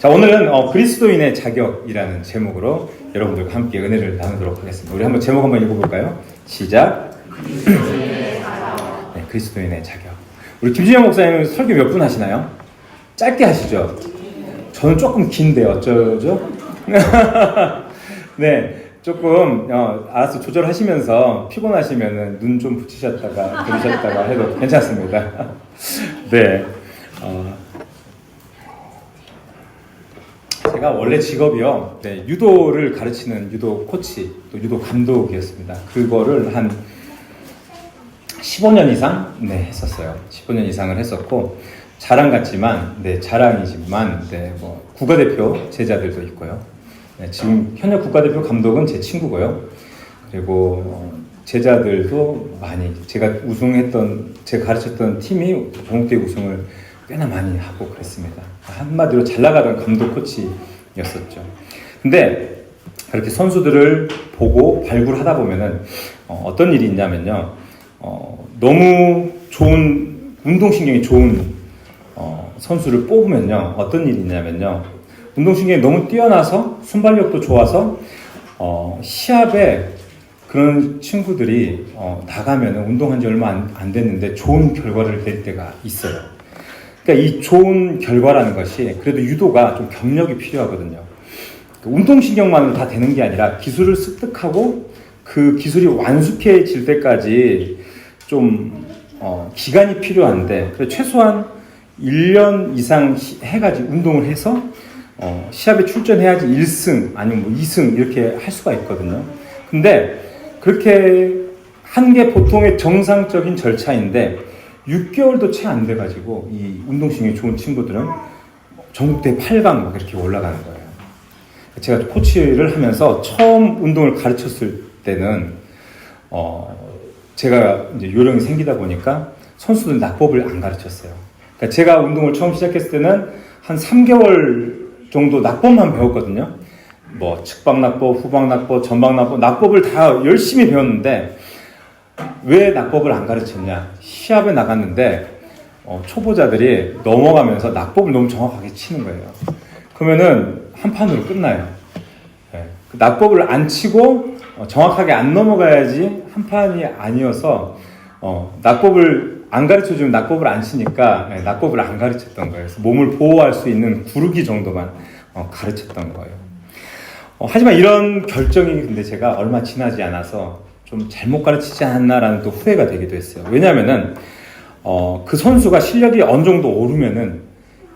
자, 오늘은 그리스도인의 자격이라는 제목으로 여러분들과 함께 은혜를 나누도록 하겠습니다. 우리 한번 제목 한번 읽어볼까요? 시작. 네, 그리스도인의 자격. 우리 김진영 목사님 설교 몇 분 하시나요? 짧게 하시죠? 저는 조금 긴데 어쩌죠? 네, 조금 알아서 조절하시면서 피곤하시면은 눈 좀 붙이셨다가 들으셨다가 해도 괜찮습니다. 네. 제가 원래 직업이요, 네, 유도를 가르치는 유도 코치, 또 유도 감독이었습니다. 그거를 한 15년 이상, 네, 했었어요. 15년 이상을 했었고, 자랑 같지만, 네, 자랑이지만, 네, 뭐, 국가대표 제자들도 있고요. 네, 지금 현역 국가대표 감독은 제 친구고요. 그리고, 제자들도 많이, 제가 가르쳤던 팀이 전국대회 우승을 꽤나 많이 하고 그랬습니다. 한마디로 잘 나가던 감독 코치였었죠. 근데 그렇게 선수들을 보고 발굴하다 보면은 어떤 일이 있냐면요. 너무 좋은 운동신경이 좋은 선수를 뽑으면요. 어떤 일이 있냐면요. 운동신경이 너무 뛰어나서 순발력도 좋아서 시합에 그런 친구들이 나가면은 운동한 지 얼마 안 됐는데 좋은 결과를 낼 때가 있어요. 그러니까 이 좋은 결과라는 것이 그래도 유도가 좀 경력이 필요하거든요. 운동신경만으로 다 되는 게 아니라 기술을 습득하고 그 기술이 완숙해질 때까지 좀 기간이 필요한데 최소한 1년 이상 해가지고 운동을 해서 시합에 출전해야지 1승 아니면 뭐 2승 이렇게 할 수가 있거든요. 근데 그렇게 한 게 보통의 정상적인 절차인데 6개월도 채 안 돼가지고 이 운동신경이 좋은 친구들은 전국대 8강 막 이렇게 올라가는 거예요. 제가 코치를 하면서 처음 운동을 가르쳤을 때는 제가 이제 요령이 생기다 보니까 선수들 낙법을 안 가르쳤어요. 그러니까 제가 운동을 처음 시작했을 때는 한 3개월 정도 낙법만 배웠거든요. 뭐 측박낙법, 후박낙법, 전박낙법, 낙법을 다 열심히 배웠는데 왜 낙법을 안 가르쳤냐? 시합에 나갔는데 초보자들이 넘어가면서 낙법을 너무 정확하게 치는 거예요. 그러면은 한 판으로 끝나요. 네. 그 낙법을 안 치고 정확하게 안 넘어가야지 한 판이 아니어서 낙법을 안 가르쳐주면 낙법을 안 치니까 낙법을 안 가르쳤던 거예요. 그래서 몸을 보호할 수 있는 구르기 정도만 가르쳤던 거예요. 하지만 이런 결정이 근데 제가 얼마 지나지 않아서 좀 잘못 가르치지 않았나라는 또 후회가 되기도 했어요. 왜냐하면은 그 선수가 실력이 어느 정도 오르면은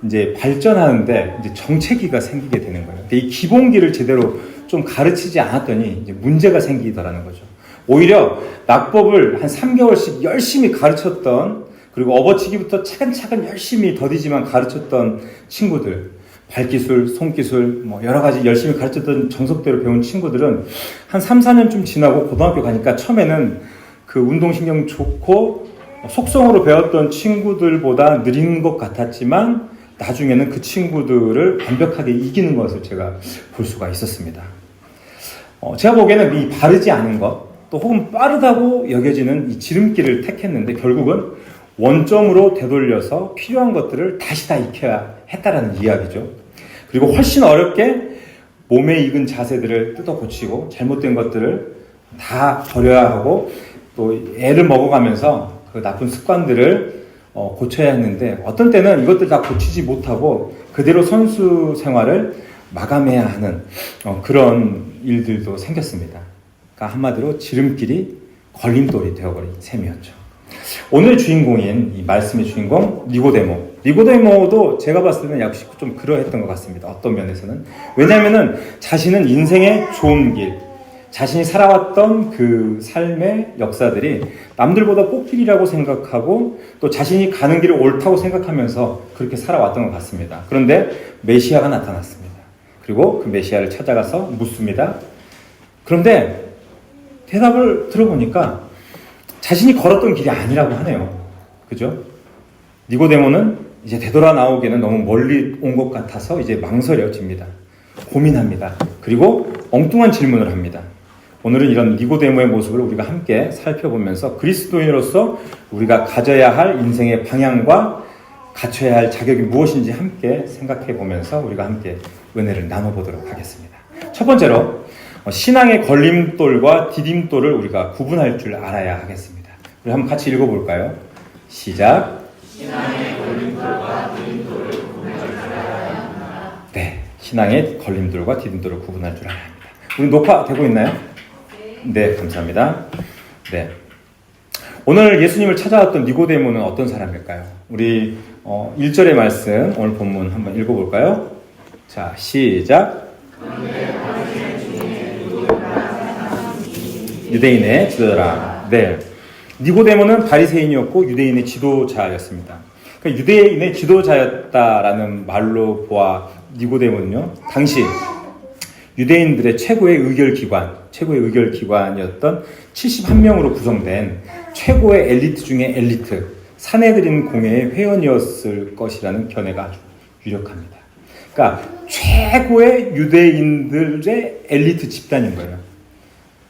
이제 발전하는데 이제 정체기가 생기게 되는 거예요. 이 기본기를 제대로 좀 가르치지 않았더니 이제 문제가 생기더라는 거죠. 오히려 낙법을 한 3개월씩 열심히 가르쳤던, 그리고 업어치기부터 차근차근 열심히 더디지만 가르쳤던 친구들, 발기술, 손기술, 뭐 여러 가지 열심히 가르쳤던 정석대로 배운 친구들은 한 3, 4년쯤 지나고 고등학교 가니까 처음에는 그 운동신경 좋고 속성으로 배웠던 친구들보다 느린 것 같았지만 나중에는 그 친구들을 완벽하게 이기는 것을 제가 볼 수가 있었습니다. 제가 보기에는 이 바르지 않은 것, 또 혹은 빠르다고 여겨지는 이 지름길을 택했는데 결국은 원점으로 되돌려서 필요한 것들을 다시 다 익혀야 했다라는 이야기죠. 그리고 훨씬 어렵게 몸에 익은 자세들을 뜯어 고치고 잘못된 것들을 다 버려야 하고 또 애를 먹어가면서 그 나쁜 습관들을 고쳐야 했는데 어떤 때는 이것들 다 고치지 못하고 그대로 선수 생활을 마감해야 하는 그런 일들도 생겼습니다. 그러니까 한마디로 지름길이 걸림돌이 되어버린 셈이었죠. 오늘 주인공인 이 말씀의 주인공 니고데모도 제가 봤을 때는 약간 좀 그러했던 것 같습니다. 어떤 면에서는. 왜냐하면은 자신은 인생의 좋은 길, 자신이 살아왔던 그 삶의 역사들이 남들보다 꽃길이라고 생각하고 또 자신이 가는 길을 옳다고 생각하면서 그렇게 살아왔던 것 같습니다. 그런데 메시아가 나타났습니다. 그리고 그 메시아를 찾아가서 묻습니다. 그런데 대답을 들어보니까 자신이 걸었던 길이 아니라고 하네요. 그죠? 니고데모는 이제 되돌아 나오기에는 너무 멀리 온 것 같아서 이제 망설여집니다. 고민합니다. 그리고 엉뚱한 질문을 합니다. 오늘은 이런 니고데모의 모습을 우리가 함께 살펴보면서 그리스도인으로서 우리가 가져야 할 인생의 방향과 갖춰야 할 자격이 무엇인지 함께 생각해 보면서 우리가 함께 은혜를 나눠보도록 하겠습니다. 첫 번째로 신앙의 걸림돌과 디딤돌을 우리가 구분할 줄 알아야 하겠습니다. 우리 한번 같이 읽어볼까요? 시작. 신앙의 걸림돌과 디딤돌을 구분할 줄 알아야 합니다. 네, 신앙의 걸림돌과 디딤돌을 구분할 줄 알아야 합니다. 우리 녹화되고 있나요? 네, 감사합니다. 네. 오늘 예수님을 찾아왔던 니고데모는 어떤 사람일까요? 우리 1절의 말씀, 오늘 본문 한번 읽어볼까요? 자, 시작. 유대인의 지도자라. 네. 니고데모는 바리새인이었고 유대인의 지도자였습니다. 그러니까 유대인의 지도자였다라는 말로 보아 니고데모는요, 당시 유대인들의 최고의 의결기관이었던 71명으로 구성된 최고의 엘리트 중에 엘리트, 사내들인 공회의 회원이었을 것이라는 견해가 아주 유력합니다. 그러니까 최고의 유대인들의 엘리트 집단인 거예요.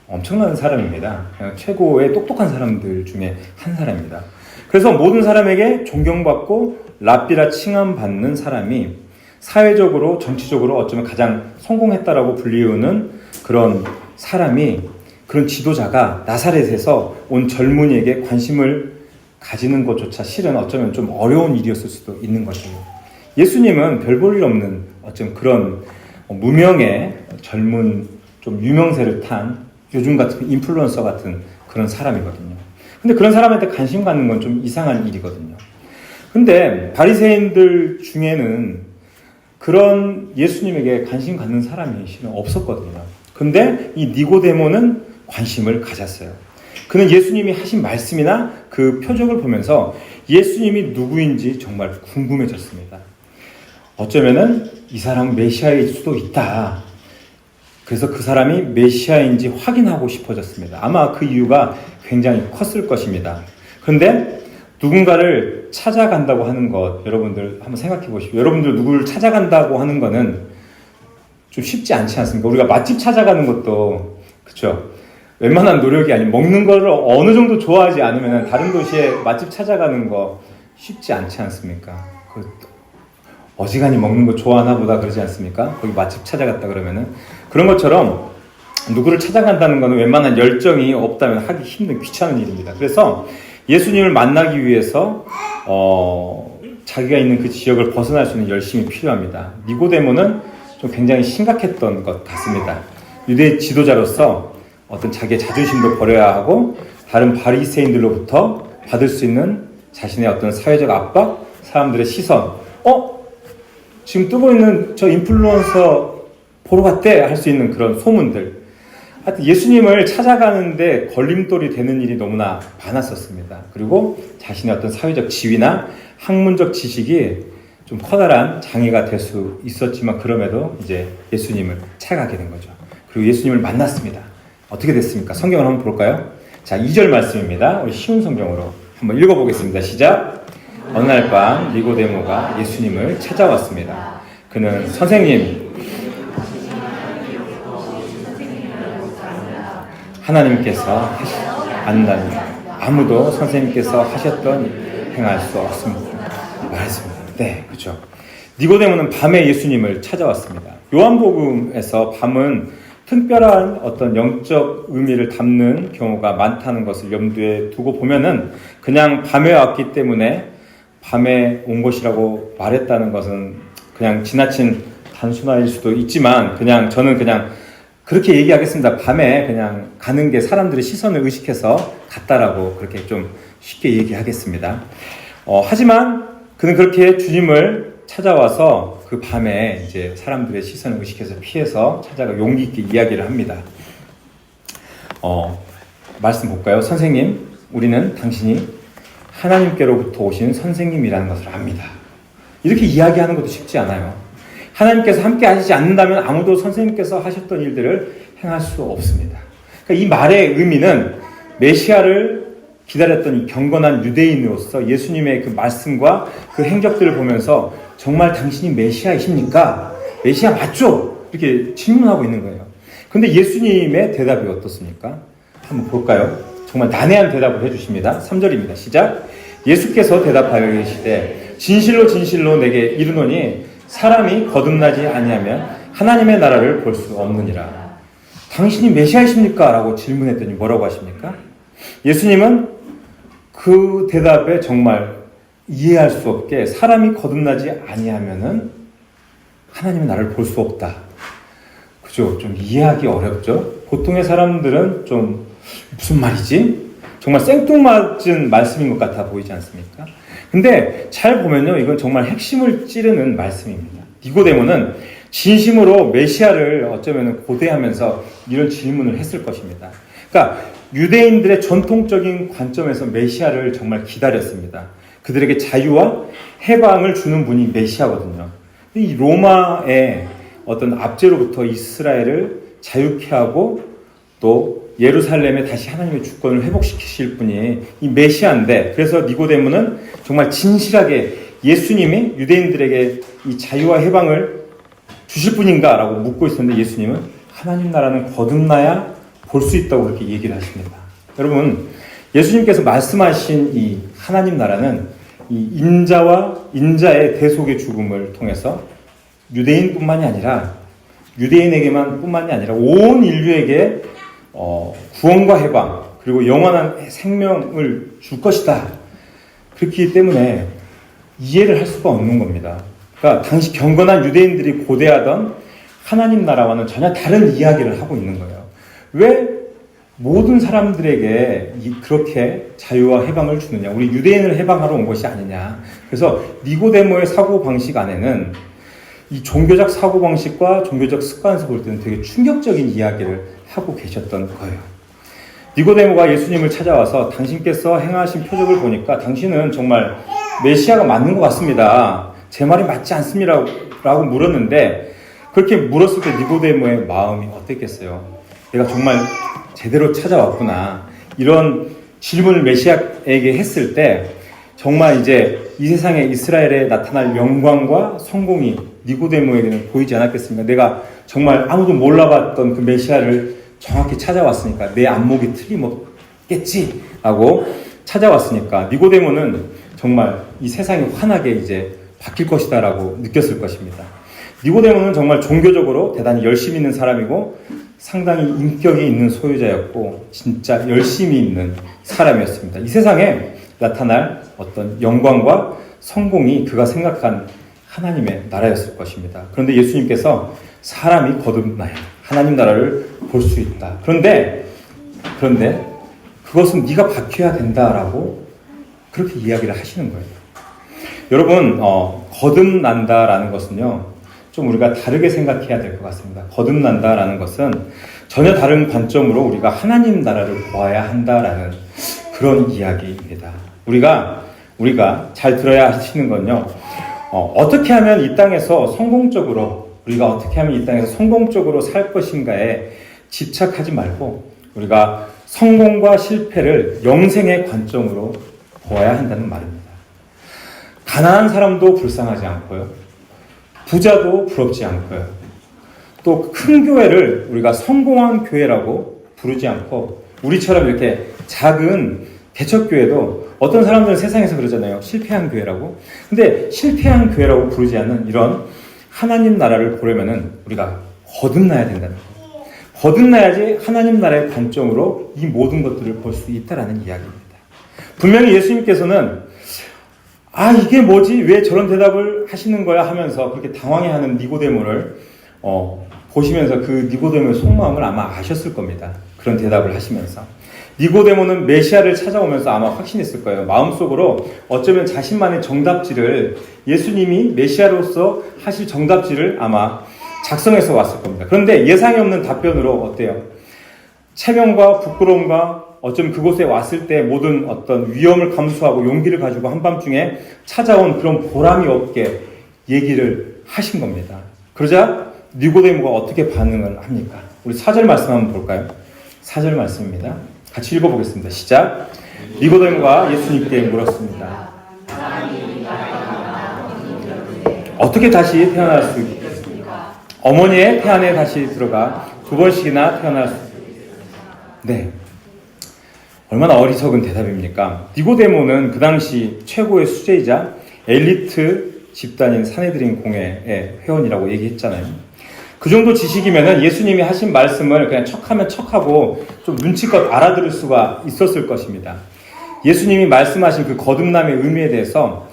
엄청난 사람입니다. 최고의 똑똑한 사람들 중에 한 사람입니다. 그래서 모든 사람에게 존경받고 랍비라 칭함받는 사람이 사회적으로, 정치적으로 어쩌면 가장 성공했다라고 불리우는 그런 사람이, 그런 지도자가 나사렛에서 온 젊은이에게 관심을 가지는 것조차 실은 어쩌면 좀 어려운 일이었을 수도 있는 거죠. 예수님은 별 볼 일 없는 어쩌면 그런 무명의 젊은 좀 유명세를 탄 요즘 같은 인플루언서 같은 그런 사람이거든요. 근데 그런 사람한테 관심 갖는 건 좀 이상한 일이거든요. 근데 바리새인들 중에는 그런 예수님에게 관심 갖는 사람이 실은 없었거든요. 근데 이 니고데모는 관심을 가졌어요. 그는 예수님이 하신 말씀이나 그 표적을 보면서 예수님이 누구인지 정말 궁금해졌습니다. 어쩌면은 이 사람은 메시아일 수도 있다. 그래서 그 사람이 메시아인지 확인하고 싶어졌습니다. 아마 그 이유가 굉장히 컸을 것입니다. 그런데 누군가를 찾아간다고 하는 것, 여러분들 한번 생각해 보십시오. 여러분들 누구를 찾아간다고 하는 거는 좀 쉽지 않지 않습니까? 우리가 맛집 찾아가는 것도, 그쵸? 웬만한 노력이 아닌, 먹는 거를 어느 정도 좋아하지 않으면 다른 도시에 맛집 찾아가는 거 쉽지 않지 않습니까? 어지간히 먹는 거 좋아하나 보다 그러지 않습니까? 거기 맛집 찾아갔다 그러면은. 그런 것처럼 누구를 찾아간다는 거는 웬만한 열정이 없다면 하기 힘든 귀찮은 일입니다. 그래서 예수님을 만나기 위해서 자기가 있는 그 지역을 벗어날 수 있는 열심이 필요합니다. 니고데모는 좀 굉장히 심각했던 것 같습니다. 유대 지도자로서 어떤 자기의 자존심도 버려야 하고 다른 바리새인들로부터 받을 수 있는 자신의 어떤 사회적 압박, 사람들의 시선, 지금 뜨고 있는 저 인플루언서 보러 갔대 할 수 있는 그런 소문들. 하여튼 예수님을 찾아가는데 걸림돌이 되는 일이 너무나 많았었습니다. 그리고 자신의 어떤 사회적 지위나 학문적 지식이 좀 커다란 장애가 될 수 있었지만 그럼에도 이제 예수님을 찾아가게 된 거죠. 그리고 예수님을 만났습니다. 어떻게 됐습니까? 성경을 한번 볼까요? 자, 2절 말씀입니다. 우리 쉬운 성경으로 한번 읽어보겠습니다. 시작. 어느 날 밤 니고데모가 예수님을 찾아왔습니다. 그는 선생님, 하나님께서 안다니 아무도 선생님께서 하셨던 일 행할 수 없습니다. 말했습니다. 네, 그렇죠. 니고데모는 밤에 예수님을 찾아왔습니다. 요한복음에서 밤은 특별한 어떤 영적 의미를 담는 경우가 많다는 것을 염두에 두고 보면은 그냥 밤에 왔기 때문에 밤에 온 것이라고 말했다는 것은 그냥 지나친 단순화일 수도 있지만 저는 그냥 그렇게 얘기하겠습니다. 밤에 그냥 가는 게 사람들의 시선을 의식해서 갔다라고 그렇게 좀 쉽게 얘기하겠습니다. 하지만 그는 그렇게 주님을 찾아와서 그 밤에 이제 사람들의 시선을 의식해서 피해서 찾아가 용기 있게 이야기를 합니다. 말씀 볼까요? 선생님, 우리는 당신이 하나님께로부터 오신 선생님이라는 것을 압니다. 이렇게 이야기하는 것도 쉽지 않아요. 하나님께서 함께 하시지 않는다면 아무도 선생님께서 하셨던 일들을 행할 수 없습니다. 그러니까 이 말의 의미는 메시아를 기다렸던 이 경건한 유대인으로서 예수님의 그 말씀과 그 행적들을 보면서 정말 당신이 메시아이십니까? 메시아 맞죠? 이렇게 질문하고 있는 거예요. 근데 예수님의 대답이 어떻습니까? 한번 볼까요? 정말 난해한 대답을 해주십니다. 3절입니다. 시작. 예수께서 대답하여 계시되 진실로 진실로 내게 이르노니 사람이 거듭나지 아니하면 하나님의 나라를 볼 수 없느니라. 당신이 메시아이십니까? 라고 질문했더니 뭐라고 하십니까? 예수님은 그 대답에 정말 이해할 수 없게 사람이 거듭나지 아니하면은 하나님의 나라를 볼 수 없다. 그죠? 좀 이해하기 어렵죠? 보통의 사람들은 좀 무슨 말이지? 정말 생뚱맞은 말씀인 것 같아 보이지 않습니까? 근데 잘 보면요, 이건 정말 핵심을 찌르는 말씀입니다. 니고데모는 진심으로 메시아를 어쩌면 고대하면서 이런 질문을 했을 것입니다. 그러니까 유대인들의 전통적인 관점에서 메시아를 정말 기다렸습니다. 그들에게 자유와 해방을 주는 분이 메시아거든요. 이 로마의 어떤 압제로부터 이스라엘을 자유케 하고 또 예루살렘에 다시 하나님의 주권을 회복시키실 분이 이 메시아인데, 그래서 니고데모는 정말 진실하게 예수님이 유대인들에게 이 자유와 해방을 주실 분인가? 라고 묻고 있었는데 예수님은 하나님 나라는 거듭나야 볼 수 있다고 그렇게 얘기를 하십니다. 여러분, 예수님께서 말씀하신 이 하나님 나라는 이 인자의 대속의 죽음을 통해서 유대인뿐만이 아니라 유대인에게만 뿐만이 아니라 온 인류에게 구원과 해방 그리고 영원한 생명을 줄 것이다. 그렇기 때문에 이해를 할 수가 없는 겁니다. 그러니까 당시 경건한 유대인들이 고대하던 하나님 나라와는 전혀 다른 이야기를 하고 있는 거예요. 왜 모든 사람들에게 그렇게 자유와 해방을 주느냐? 우리 유대인을 해방하러 온 것이 아니냐? 그래서 니고데모의 사고방식 안에는 이 종교적 사고방식과 종교적 습관에서 볼 때는 되게 충격적인 이야기를 하고 계셨던 거예요. 니고데모가 예수님을 찾아와서 당신께서 행하신 표적을 보니까 당신은 정말 메시아가 맞는 것 같습니다. 제 말이 맞지 않습니다. 라고 물었는데, 그렇게 물었을 때 니고데모의 마음이 어땠겠어요? 내가 정말 제대로 찾아왔구나. 이런 질문을 메시아에게 했을 때 정말 이제 이 세상에 이스라엘에 나타날 영광과 성공이 니고데모에게는 보이지 않았겠습니까? 내가 정말 아무도 몰라봤던 그 메시아를 정확히 찾아왔으니까 내 안목이 틀림없겠지 라고 찾아왔으니까 니고데모는 정말 이 세상이 환하게 이제 바뀔 것이다 라고 느꼈을 것입니다. 니고데모는 정말 종교적으로 대단히 열심히 있는 사람이고 상당히 인격이 있는 소유자였고 진짜 열심히 있는 사람이었습니다. 이 세상에 나타날 어떤 영광과 성공이 그가 생각한 하나님의 나라였을 것입니다. 그런데 예수님께서 사람이 거듭나야 하나님 나라를 볼 수 있다. 그런데 그것은 네가 바뀌어야 된다라고 그렇게 이야기를 하시는 거예요. 여러분, 거듭난다라는 것은요, 좀 우리가 다르게 생각해야 될 것 같습니다. 거듭난다라는 것은 전혀 다른 관점으로 우리가 하나님 나라를 보아야 한다라는 그런 이야기입니다. 우리가 잘 들어야 하시는 건요, 어떻게 하면 이 땅에서 성공적으로 살 것인가에 집착하지 말고 우리가 성공과 실패를 영생의 관점으로 보아야 한다는 말입니다. 가난한 사람도 불쌍하지 않고요. 부자도 부럽지 않고요. 또 큰 교회를 우리가 성공한 교회라고 부르지 않고 우리처럼 이렇게 작은 개척교회도 어떤 사람들은 세상에서 그러잖아요. 실패한 교회라고. 근데 실패한 교회라고 부르지 않는 이런 하나님 나라를 보려면은 우리가 거듭나야 된다는 거예요. 거듭나야지 하나님 나라의 관점으로 이 모든 것들을 볼 수 있다라는 이야기입니다. 분명히 예수님께서는 이게 뭐지? 왜 저런 대답을 하시는 거야? 하면서 그렇게 당황해하는 니고데모를 보시면서 그 니고데모의 속마음을 아마 아셨을 겁니다. 그런 대답을 하시면서. 니고데모는 메시아를 찾아오면서 아마 확신했을 거예요. 마음속으로 어쩌면 자신만의 정답지를, 예수님이 메시아로서 하실 정답지를 아마 작성해서 왔을 겁니다. 그런데 예상이 없는 답변으로 어때요? 체면과 부끄러움과 어쩌면 그곳에 왔을 때 모든 어떤 위험을 감수하고 용기를 가지고 한밤중에 찾아온 그런 보람이 없게 얘기를 하신 겁니다. 그러자 니고데모가 어떻게 반응을 합니까? 우리 4절 말씀 한번 볼까요? 4절 말씀입니다. 같이 읽어보겠습니다. 시작. 니고데모가 예수님께 물었습니다. 어떻게 다시 태어날 수 있겠습니까? 어머니의 태 안에 다시 들어가 2번씩이나 태어날 수 있습니다. 네. 얼마나 어리석은 대답입니까? 니고데모는 그 당시 최고의 수재이자 엘리트 집단인 사내들인 공회의 회원이라고 얘기했잖아요. 그 정도 지식이면은 예수님이 하신 말씀을 그냥 척하면 척하고 좀 눈치껏 알아들을 수가 있었을 것입니다. 예수님이 말씀하신 그 거듭남의 의미에 대해서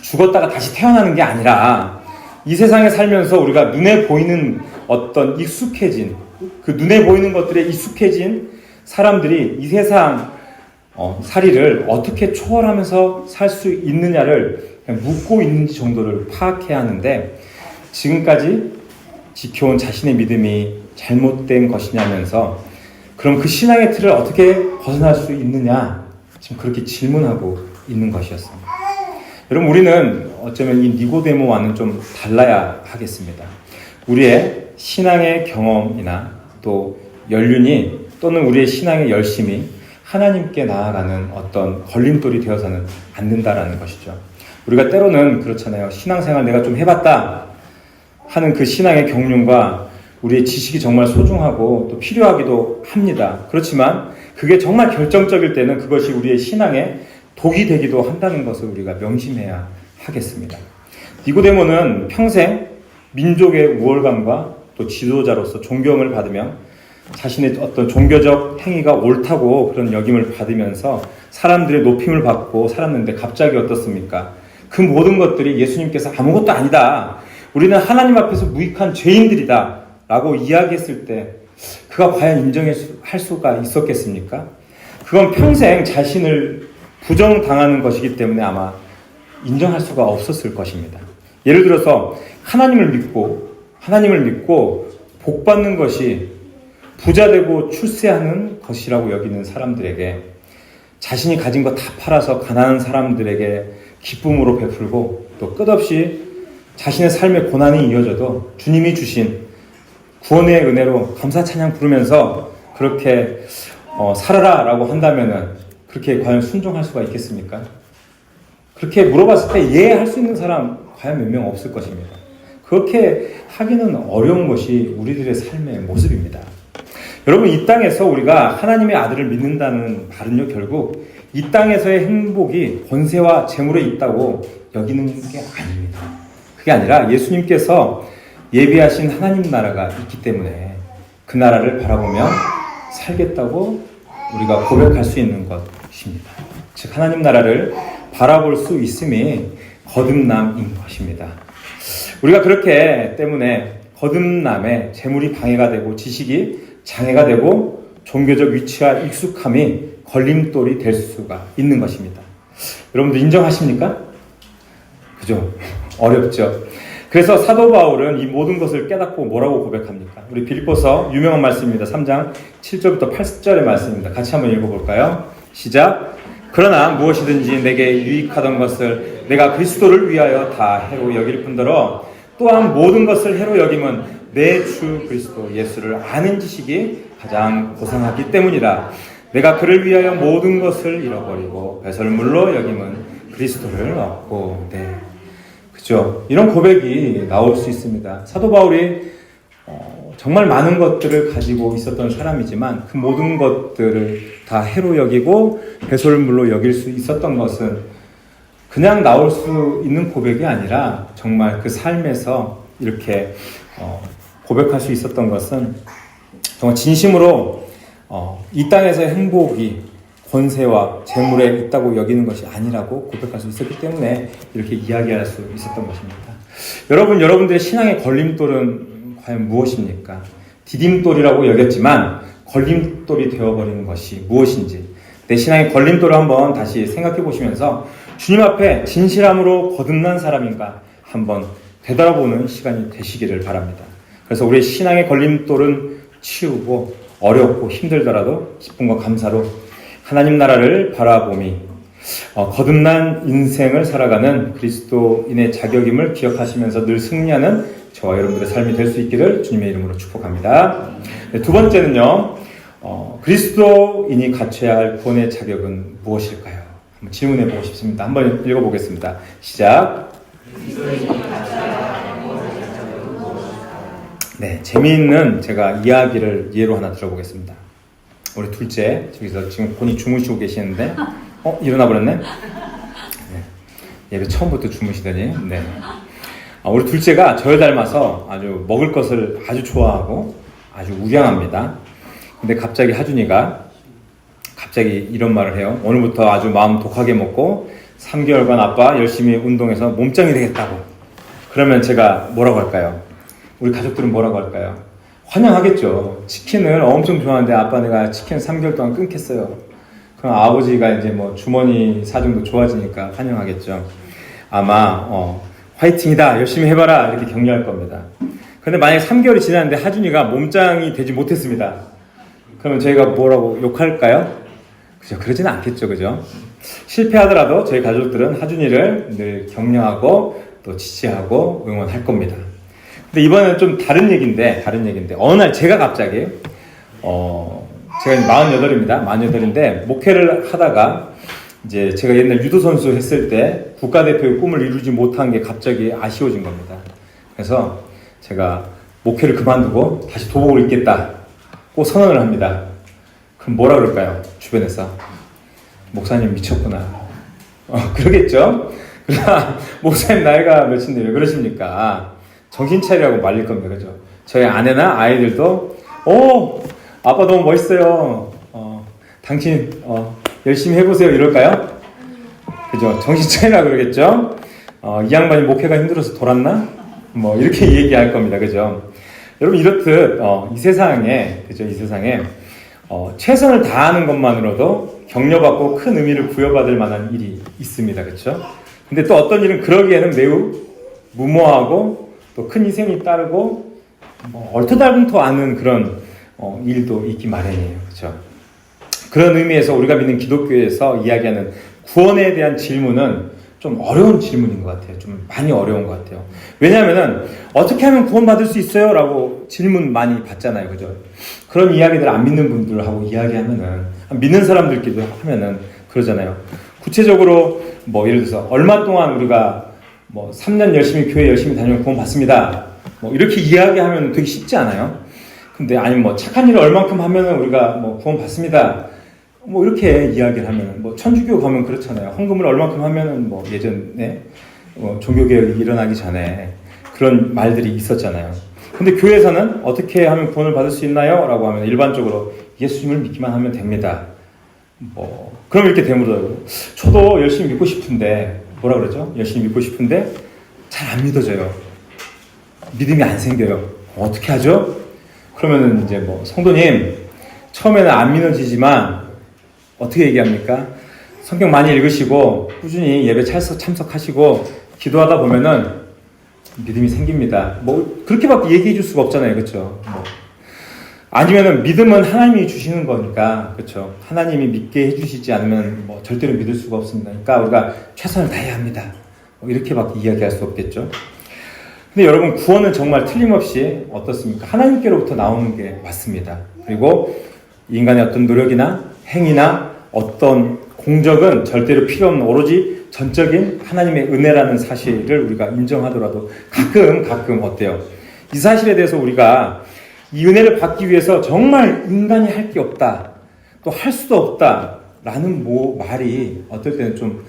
죽었다가 다시 태어나는 게 아니라 이 세상에 살면서 우리가 눈에 보이는 어떤 익숙해진 그 눈에 보이는 것들에 익숙해진 사람들이 이 세상 살이를 어떻게 초월하면서 살 수 있느냐를 그냥 묻고 있는지 정도를 파악해야 하는데 지금까지 지켜온 자신의 믿음이 잘못된 것이냐면서 그럼 그 신앙의 틀을 어떻게 벗어날 수 있느냐 지금 그렇게 질문하고 있는 것이었습니다. 여러분 우리는 어쩌면 이 니고데모와는 좀 달라야 하겠습니다. 우리의 신앙의 경험이나 또 연륜이 또는 우리의 신앙의 열심이 하나님께 나아가는 어떤 걸림돌이 되어서는 안 된다라는 것이죠. 우리가 때로는 그렇잖아요. 신앙생활 내가 좀 해봤다 하는 그 신앙의 경륜과 우리의 지식이 정말 소중하고 또 필요하기도 합니다. 그렇지만 그게 정말 결정적일 때는 그것이 우리의 신앙에 독이 되기도 한다는 것을 우리가 명심해야 하겠습니다. 니고데모는 평생 민족의 우월감과 또 지도자로서 존경을 받으며 자신의 어떤 종교적 행위가 옳다고 그런 역임을 받으면서 사람들의 높임을 받고 살았는데 갑자기 어떻습니까? 그 모든 것들이 예수님께서 아무것도 아니다. 우리는 하나님 앞에서 무익한 죄인들이다. 라고 이야기했을 때 그가 과연 인정할 수가 있었겠습니까? 그건 평생 자신을 부정당하는 것이기 때문에 아마 인정할 수가 없었을 것입니다. 예를 들어서 하나님을 믿고 복받는 것이 부자되고 출세하는 것이라고 여기는 사람들에게 자신이 가진 거 다 팔아서 가난한 사람들에게 기쁨으로 베풀고 또 끝없이 자신의 삶의 고난이 이어져도 주님이 주신 구원의 은혜로 감사 찬양 부르면서 그렇게 살아라 라고 한다면은 그렇게 과연 순종할 수가 있겠습니까? 그렇게 물어봤을 때 예 할 수 있는 사람 과연 몇 명 없을 것입니다. 그렇게 하기는 어려운 것이 우리들의 삶의 모습입니다. 여러분 이 땅에서 우리가 하나님의 아들을 믿는다는 말은요 결국 이 땅에서의 행복이 권세와 재물에 있다고 여기는 게 아닙니다. 그게 아니라 예수님께서 예비하신 하나님 나라가 있기 때문에 그 나라를 바라보며 살겠다고 우리가 고백할 수 있는 것입니다. 즉 하나님 나라를 바라볼 수 있음이 거듭남인 것입니다. 우리가 그렇게 때문에 거듭남에 재물이 방해가 되고 지식이 장애가 되고 종교적 위치와 익숙함이 걸림돌이 될 수가 있는 것입니다. 여러분들 인정하십니까? 그죠? 어렵죠. 그래서 사도 바울은 이 모든 것을 깨닫고 뭐라고 고백합니까? 우리 빌립보서 유명한 말씀입니다. 3장 7절부터 8절의 말씀입니다. 같이 한번 읽어볼까요? 시작! 그러나 무엇이든지 내게 유익하던 것을 내가 그리스도를 위하여 다 해로 여길 뿐더러 또한 모든 것을 해로 여김은 내 주 그리스도 예수를 아는 지식이 가장 고상하기 때문이라. 내가 그를 위하여 모든 것을 잃어버리고 배설물로 여김은 그리스도를 얻고 그죠? 이런 고백이 나올 수 있습니다. 사도 바울이 정말 많은 것들을 가지고 있었던 사람이지만 그 모든 것들을 다 해로 여기고 배설물로 여길 수 있었던 것은 그냥 나올 수 있는 고백이 아니라 정말 그 삶에서 이렇게 고백할 수 있었던 것은 정말 진심으로 이 땅에서의 행복이 권세와 재물에 있다고 여기는 것이 아니라고 고백할 수 있었기 때문에 이렇게 이야기할 수 있었던 것입니다. 여러분들의 신앙의 걸림돌은 과연 무엇입니까? 디딤돌이라고 여겼지만 걸림돌이 되어버리는 것이 무엇인지 내 신앙의 걸림돌을 한번 다시 생각해 보시면서 주님 앞에 진실함으로 거듭난 사람인가 한번 되돌아보는 시간이 되시기를 바랍니다. 그래서 우리의 신앙의 걸림돌은 치우고 어렵고 힘들더라도 기쁨과 감사로 하나님 나라를 바라보미 거듭난 인생을 살아가는 그리스도인의 자격임을 기억하시면서 늘 승리하는 저와 여러분들의 삶이 될 수 있기를 주님의 이름으로 축복합니다. 두 번째는요, 그리스도인이 갖춰야 할 구원의 자격은 무엇일까요? 한번 질문해 보고 싶습니다. 한번 읽어보겠습니다. 시작. 네, 재미있는 제가 이야기를 예로 하나 들어보겠습니다. 우리 둘째, 저기서 지금 본인이 주무시고 계시는데, 일어나 버렸네? 네. 예배 처음부터 주무시더니. 네. 우리 둘째가 저를 닮아서 아주 먹을 것을 아주 좋아하고 아주 우량합니다. 근데 갑자기 하준이가 갑자기 이런 말을 해요. 오늘부터 아주 마음 독하게 먹고 3개월간 아빠 열심히 운동해서 몸짱이 되겠다고. 그러면 제가 뭐라고 할까요? 우리 가족들은 뭐라고 할까요? 환영하겠죠. 치킨을 엄청 좋아하는데 아빠 내가 치킨 3개월 동안 끊겠어요. 그럼 아버지가 이제 뭐 주머니 사정도 좋아지니까 환영하겠죠. 아마 화이팅이다 열심히 해봐라 이렇게 격려할 겁니다. 근데 만약에 3개월이 지났는데 하준이가 몸짱이 되지 못했습니다. 그러면 저희가 뭐라고 욕할까요? 그죠? 그러지는 않겠죠. 그죠? 실패하더라도 저희 가족들은 하준이를 늘 격려하고 또 지지하고 응원할 겁니다. 근데 이번에는 좀 다른 얘기인데 어느 날 제가 갑자기 제가 48입니다. 48인데 목회를 하다가 이제 제가 옛날 유도 선수 했을 때 국가대표의 꿈을 이루지 못한 게 갑자기 아쉬워진 겁니다. 그래서 제가 목회를 그만두고 다시 도복을 입겠다고 선언을 합니다. 그럼 뭐라 그럴까요? 주변에서 목사님 미쳤구나. 그러겠죠? 그러나 목사님 나이가 몇인데 왜 그러십니까? 정신 차리라고 말릴 겁니다. 그죠? 저희 아내나 아이들도 아빠 너무 멋있어요. 당신 열심히 해보세요 이럴까요? 그죠? 정신 차리라 그러겠죠? 이 양반이 목회가 힘들어서 돌았나? 뭐 이렇게 얘기할 겁니다. 그죠? 여러분 이렇듯 이 세상에 그죠? 이 세상에 최선을 다하는 것만으로도 격려받고 큰 의미를 부여받을 만한 일이 있습니다. 그렇죠? 근데 또 어떤 일은 그러기에는 매우 무모하고 또 큰 희생이 따르고 얼토당토 않은 그런 일도 있기 마련이에요. 그렇죠? 그런 의미에서 우리가 믿는 기독교에서 이야기하는 구원에 대한 질문은 좀 어려운 질문인 것 같아요. 좀 많이 어려운 것 같아요. 왜냐하면은 어떻게 하면 구원받을 수 있어요? 라고 질문 많이 받잖아요. 그죠? 그런 이야기들 안 믿는 분들하고 이야기하면은 믿는 사람들끼리 하면은 그러잖아요. 구체적으로 뭐 예를 들어서 얼마 동안 우리가 뭐 3년 열심히 교회 열심히 다니면 구원 받습니다. 뭐 이렇게 이야기하면 되게 쉽지 않아요? 근데 아니면 뭐 착한 일을 얼만큼 하면은 우리가 뭐 구원 받습니다. 뭐 이렇게 이야기를 하면 뭐 천주교 가면 그렇잖아요. 헌금을 얼만큼 하면은 뭐 예전에 종교개혁이 일어나기 전에 그런 말들이 있었잖아요. 근데 교회에서는 어떻게 하면 구원을 받을 수 있나요? 라고 하면 일반적으로 예수님을 믿기만 하면 됩니다. 그럼 이렇게 되물어요. 저도 열심히 믿고 싶은데 뭐라 그러죠? 열심히 믿고 싶은데 잘 안 믿어져요. 믿음이 안 생겨요. 어떻게 하죠? 그러면은 이제 뭐 성도님 처음에는 안 믿어지지만 어떻게 얘기합니까? 성경 많이 읽으시고 꾸준히 예배 참석하시고 기도하다 보면은 믿음이 생깁니다. 뭐 그렇게밖에 얘기해 줄 수가 없잖아요. 그렇죠? 아니면은 믿음은 하나님이 주시는 거니까 그렇죠? 하나님이 믿게 해주시지 않으면 뭐 절대로 믿을 수가 없습니다. 그러니까 우리가 최선을 다해야 합니다. 이렇게밖에 이야기할 수 없겠죠? 근데 여러분 구원은 정말 틀림없이 어떻습니까? 하나님께로부터 나오는 게 맞습니다. 그리고 인간의 어떤 노력이나 행위나 어떤 공적은 절대로 필요 없는 오로지 전적인 하나님의 은혜라는 사실을 우리가 인정하더라도 가끔 어때요? 이 사실에 대해서 우리가 이 은혜를 받기 위해서 정말 인간이 할 게 없다, 또 할 수도 없다 라는 말이 어떨 때는 좀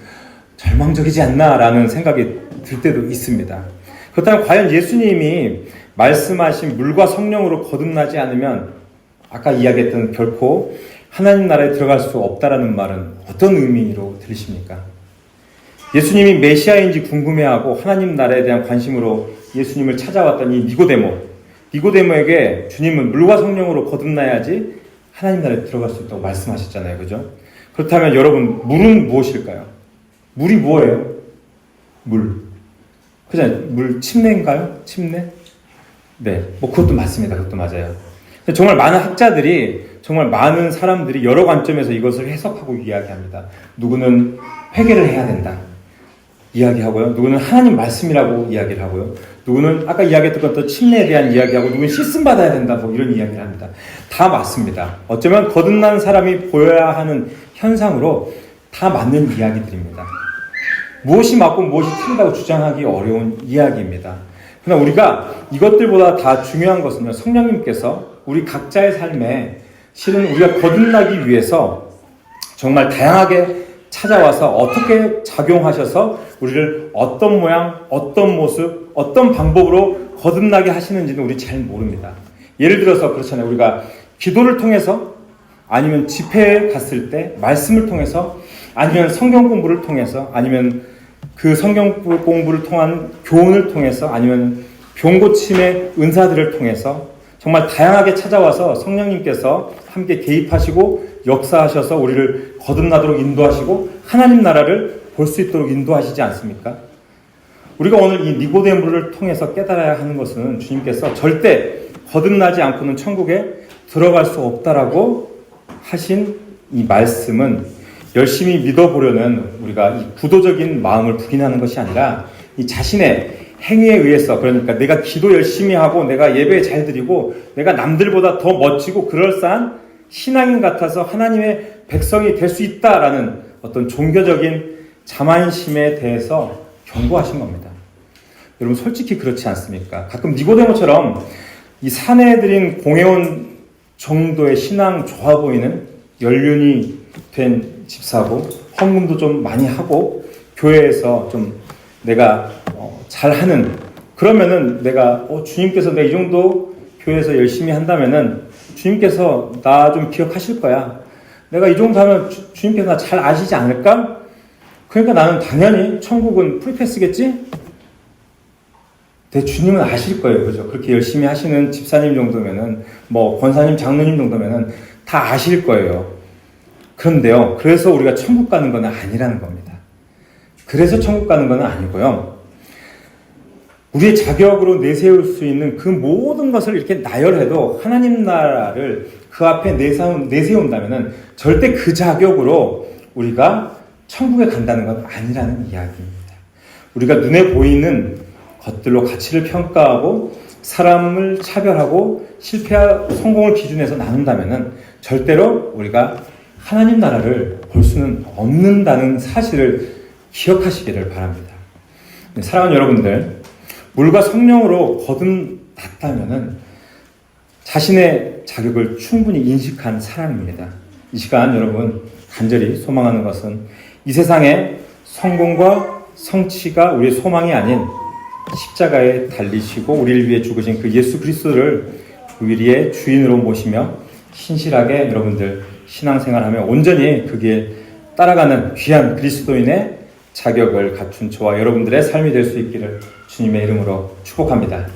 절망적이지 않나 라는 생각이 들 때도 있습니다. 그렇다면 과연 예수님이 말씀하신 물과 성령으로 거듭나지 않으면 아까 이야기했던 결코 하나님 나라에 들어갈 수 없다라는 말은 어떤 의미로 들리십니까? 예수님이 메시아인지 궁금해하고 하나님 나라에 대한 관심으로 예수님을 찾아왔던 이 니고데모에게 주님은 물과 성령으로 거듭나야지 하나님 나라에 들어갈 수 있다고 말씀하셨잖아요. 그죠? 그렇다면 여러분 물은 무엇일까요? 물이 뭐예요? 물. 그죠? 물 침례인가요? 침례? 네. 뭐 그것도 맞습니다. 그것도 맞아요. 정말 많은 학자들이 정말 많은 사람들이 여러 관점에서 이것을 해석하고 이야기합니다. 누구는 회개를 해야 된다 이야기하고요. 누구는 하나님 말씀이라고 이야기를 하고요. 누구는 아까 이야기했던 것도 침례에 대한 이야기하고 누구는 씻음 받아야 된다 뭐 이런 이야기를 합니다. 다 맞습니다. 어쩌면 거듭난 사람이 보여야 하는 현상으로 다 맞는 이야기들입니다. 무엇이 맞고 무엇이 틀리다고 주장하기 어려운 이야기입니다. 그러나 우리가 이것들보다 다 중요한 것은요. 성령님께서 우리 각자의 삶에 실은 우리가 거듭나기 위해서 정말 다양하게 찾아와서 어떻게 작용하셔서 우리를 어떤 모양, 어떤 모습, 어떤 방법으로 거듭나게 하시는지는 우리 잘 모릅니다. 예를 들어서 그렇잖아요. 우리가 기도를 통해서, 아니면 집회에 갔을 때 말씀을 통해서, 아니면 성경 공부를 통해서, 아니면 그 성경 공부를 통한 교훈을 통해서, 아니면 병 고침의 은사들을 통해서 정말 다양하게 찾아와서 성령님께서 함께 개입하시고 역사하셔서 우리를 거듭나도록 인도하시고 하나님 나라를 볼 수 있도록 인도하시지 않습니까? 우리가 오늘 이 니고데모를 통해서 깨달아야 하는 것은 주님께서 절대 거듭나지 않고는 천국에 들어갈 수 없다라고 하신 이 말씀은 열심히 믿어보려는 우리가 이 구도적인 마음을 부인하는 것이 아니라 이 자신의 행위에 의해서, 그러니까 내가 기도 열심히 하고 내가 예배 잘 드리고 내가 남들보다 더 멋지고 그럴싸한 신앙인 같아서 하나님의 백성이 될 수 있다라는 어떤 종교적인 자만심에 대해서 경고하신 겁니다. 여러분 솔직히 그렇지 않습니까? 가끔 니고데모처럼 이 사내들인 공회원 정도의 신앙 좋아 보이는 연륜이 된 집사고 헌금도 좀 많이 하고 교회에서 좀 내가 잘하는, 그러면은 내가 주님께서 내가 이 정도 교회에서 열심히 한다면은 주님께서 나 좀 기억하실 거야. 내가 이 정도 하면 주님께서 나 잘 아시지 않을까? 그러니까 나는 당연히 천국은 프리패스겠지? 내 주님은 아실 거예요. 그죠? 그렇게 열심히 하시는 집사님 정도면은, 뭐 권사님, 장로님 정도면은 다 아실 거예요. 그런데요, 그래서 우리가 천국 가는 건 아니라는 겁니다. 그래서 천국 가는 건 아니고요. 우리의 자격으로 내세울 수 있는 그 모든 것을 이렇게 나열해도 하나님 나라를 그 앞에 내세운다면은 절대 그 자격으로 우리가 천국에 간다는 건 아니라는 이야기입니다. 우리가 눈에 보이는 것들로 가치를 평가하고 사람을 차별하고 실패와 성공을 기준해서 나눈다면은 절대로 우리가 하나님 나라를 볼 수는 없는다는 사실을 기억하시기를 바랍니다. 사랑하는 여러분들, 물과 성령으로 거듭났다면은 자신의 자격을 충분히 인식한 사람입니다. 이 시간 여러분 간절히 소망하는 것은 이 세상의 성공과 성취가 우리의 소망이 아닌 십자가에 달리시고 우리를 위해 죽으신 그 예수 그리스도를 우리의 주인으로 모시며 신실하게 여러분들 신앙생활하며 온전히 그 길 따라가는 귀한 그리스도인의 자격을 갖춘 저와 여러분들의 삶이 될 수 있기를 주님의 이름으로 축복합니다.